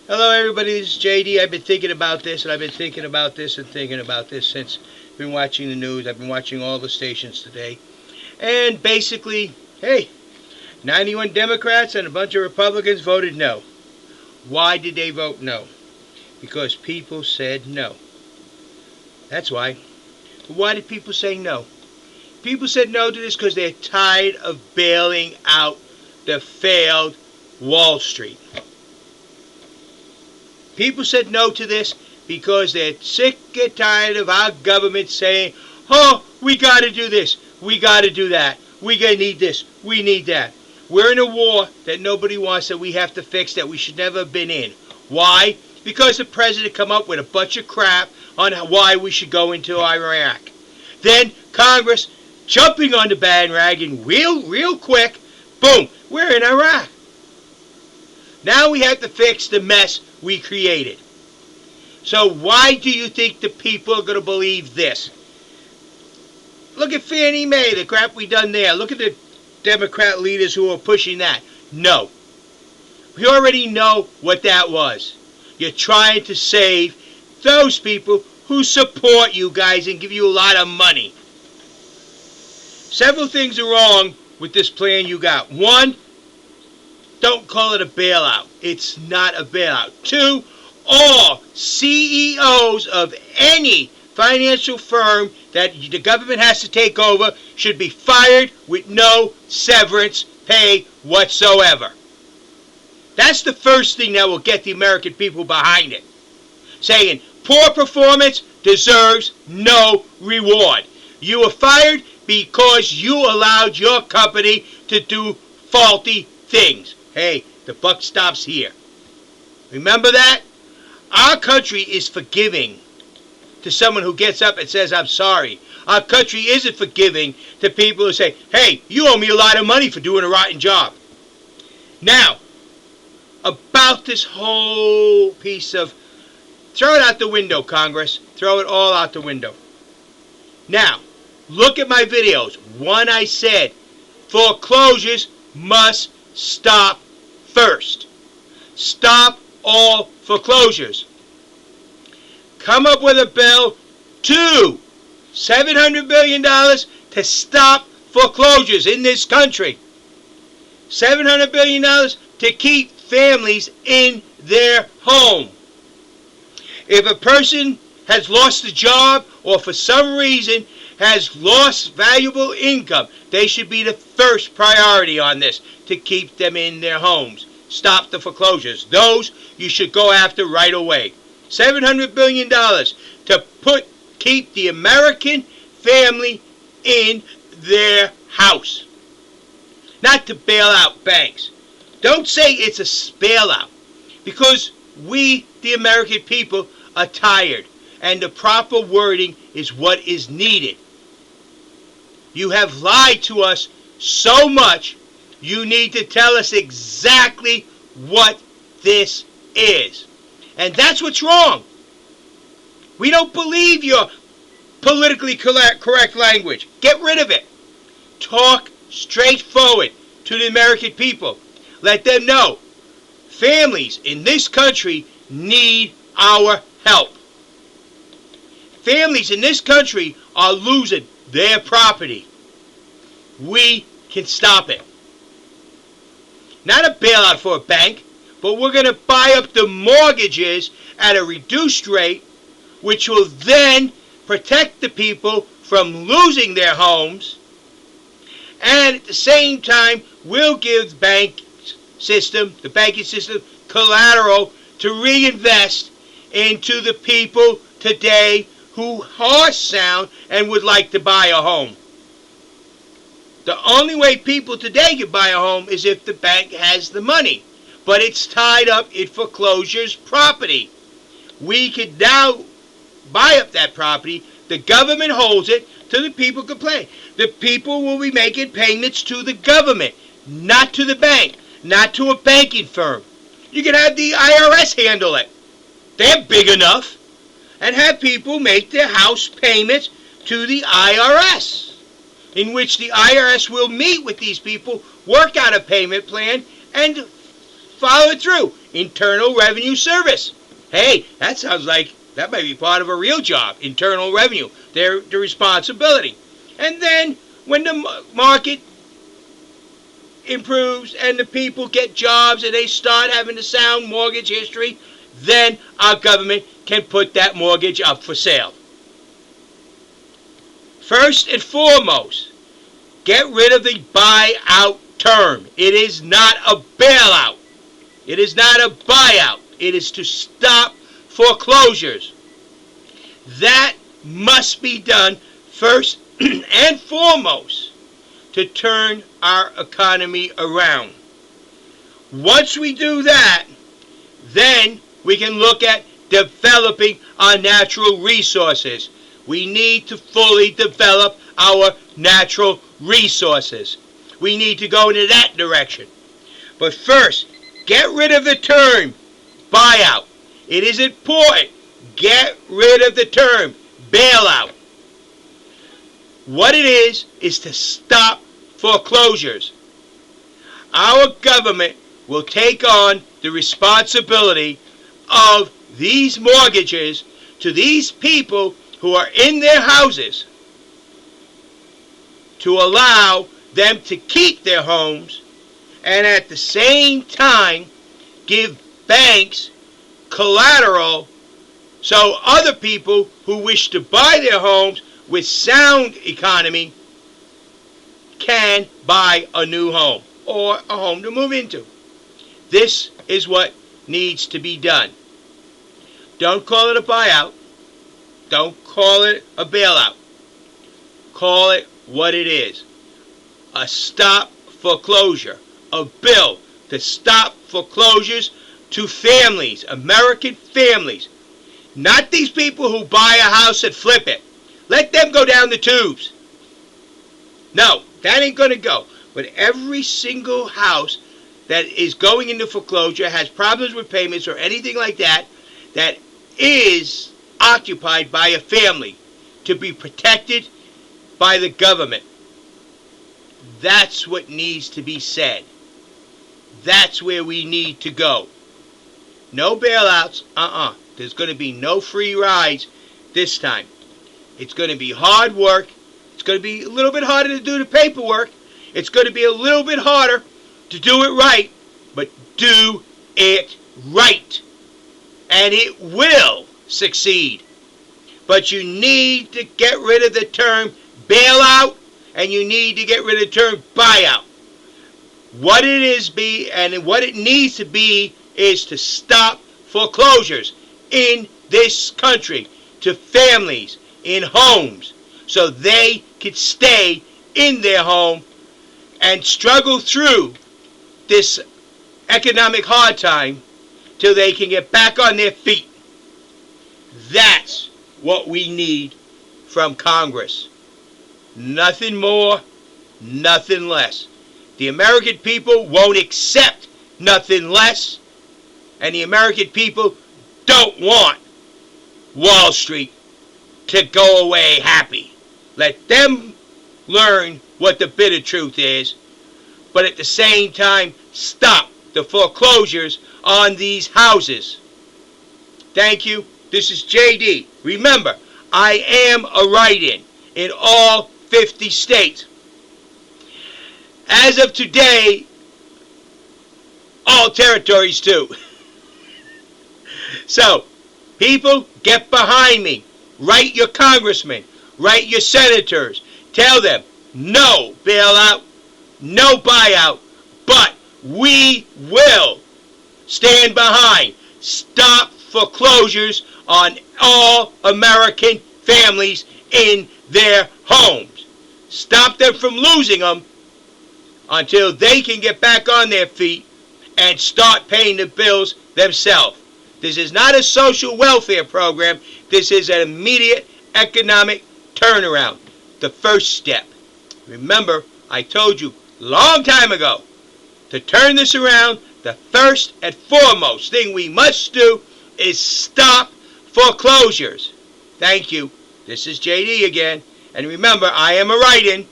Hello everybody, this is JD. I've been thinking about this, and I've been thinking about this and thinking about this since I've been watching the news. I've been watching all the stations today. And basically, hey, 91 Democrats and a bunch of Republicans voted no. Why did they vote no? Because people said no. That's why. But why did people say no? People said no to this because they're tired of bailing out the failed Wall Street. People said no to this because they're sick and tired of our government saying, oh, we got to do this, we got to do that, we need this, we need that. We're in a war that nobody wants, that we have to fix, that we should never have been in. Why? Because the president come up with a bunch of crap on why we should go into Iraq. Then Congress jumping on the bandwagon real quick, boom, we're in Iraq. Now we have to fix the mess we created. So why do you think the people are going to believe this? Look at Fannie Mae, the crap we done there. Look at the Democrat leaders who are pushing that. No. We already know what that was. You're trying to save those people who support you guys and give you a lot of money. Several things are wrong with this plan you got. One, don't call it a bailout. It's not a bailout. Two, all CEOs of any financial firm that the government has to take over should be fired with no severance pay whatsoever. That's the first thing that will get the American people behind it. Saying poor performance deserves no reward. You were fired because you allowed your company to do faulty things. Hey, the buck stops here. Remember that? Our country is forgiving to someone who gets up and says, I'm sorry. Our country isn't forgiving to people who say, hey, you owe me a lot of money for doing a rotten job. Now, about this whole piece of, throw it out the window, Congress. Throw it all out the window. Now, look at my videos. One, I said, foreclosures must stop first. Stop all foreclosures. Come up with a bill. Two, $700 billion to stop foreclosures in this country. $700 billion to keep families in their home. If a person has lost a job or for some reason has lost valuable income, they should be the first priority on this to keep them in their homes. Stop the foreclosures. Those you should go after right away. $700 billion to keep the American family in their house. Not to bail out banks. Don't say it's a bailout, because we, the American people, are tired, and the proper wording is what is needed. You have lied to us so much, you need to tell us exactly what this is. And that's what's wrong. We don't believe your politically correct language. Get rid of it. Talk straightforward to the American people. Let them know families in this country need our help. Families in this country are losing their property. We can stop it. Not a bailout for a bank, but we're going to buy up the mortgages at a reduced rate, which will then protect the people from losing their homes, and at the same time will give the banking system collateral to reinvest into the people today who are sound and would like to buy a home. The only way people today can buy a home is if the bank has the money, but it's tied up in foreclosures property. We could now buy up that property. The government holds it till the people complain. The people will be making payments to the government, not to the bank, not to a banking firm. You can have the IRS handle it. They're big enough. And have people make their house payments to the IRS, in which the IRS will meet with these people, work out a payment plan, and follow it through. Internal Revenue Service. Hey, that sounds like that might be part of a real job. Internal Revenue. They're the responsibility. And then when the market improves and the people get jobs and they start having a sound mortgage history, then our government can put that mortgage up for sale. First and foremost, get rid of the buyout term. It is not a bailout. It is not a buyout. It is to stop foreclosures. That must be done first and foremost to turn our economy around. Once we do that, then we can look at developing our natural resources. We need to fully develop our natural resources. We need to go into that direction. But first, get rid of the term buyout. It is important. Get rid of the term bailout. What it is to stop foreclosures. Our government will take on the responsibility of these mortgages to these people who are in their houses to allow them to keep their homes and at the same time give banks collateral so other people who wish to buy their homes with sound economy can buy a new home or a home to move into. This is what needs to be done. Don't call it a buyout. Don't call it a bailout. Call it what it is. A stop foreclosure. A bill to stop foreclosures to families, American families. Not these people who buy a house and flip it. Let them go down the tubes. No, that ain't going to go. But every single house that is going into foreclosure has problems with payments or anything like that, that is occupied by a family to be protected by the government. That's what needs to be said. That's where we need to go. No bailouts. There's going to be no free rides this time. It's going to be hard work. It's going to be a little bit harder to do the paperwork. It's going to be a little bit harder to do it right. But do it right. And it will succeed. But you need to get rid of the term bailout, and you need to get rid of the term buyout. What it is and what it needs to be is to stop foreclosures in this country to families in homes so they could stay in their home and struggle through this economic hard time till they can get back on their feet. That's what we need from Congress. Nothing more, nothing less. The American people won't accept nothing less, and the American people don't want Wall Street to go away happy. Let them learn what the bitter truth is, but at the same time, stop the foreclosures on these houses. Thank you. This is JD. Remember, I am a write-in in all 50 states. As of today, all territories too. So, people, get behind me. Write your congressmen. Write your senators. Tell them, no bailout, no buyout, but we will stand behind. Stop foreclosures on all American families in their homes. Stop them from losing them until they can get back on their feet and start paying the bills themselves. This is not a social welfare program. This is an immediate economic turnaround. The first step. Remember, I told you a long time ago, to turn this around, the first and foremost thing we must do is stop foreclosures. Thank you. This is JD again. And remember, I am a write-in.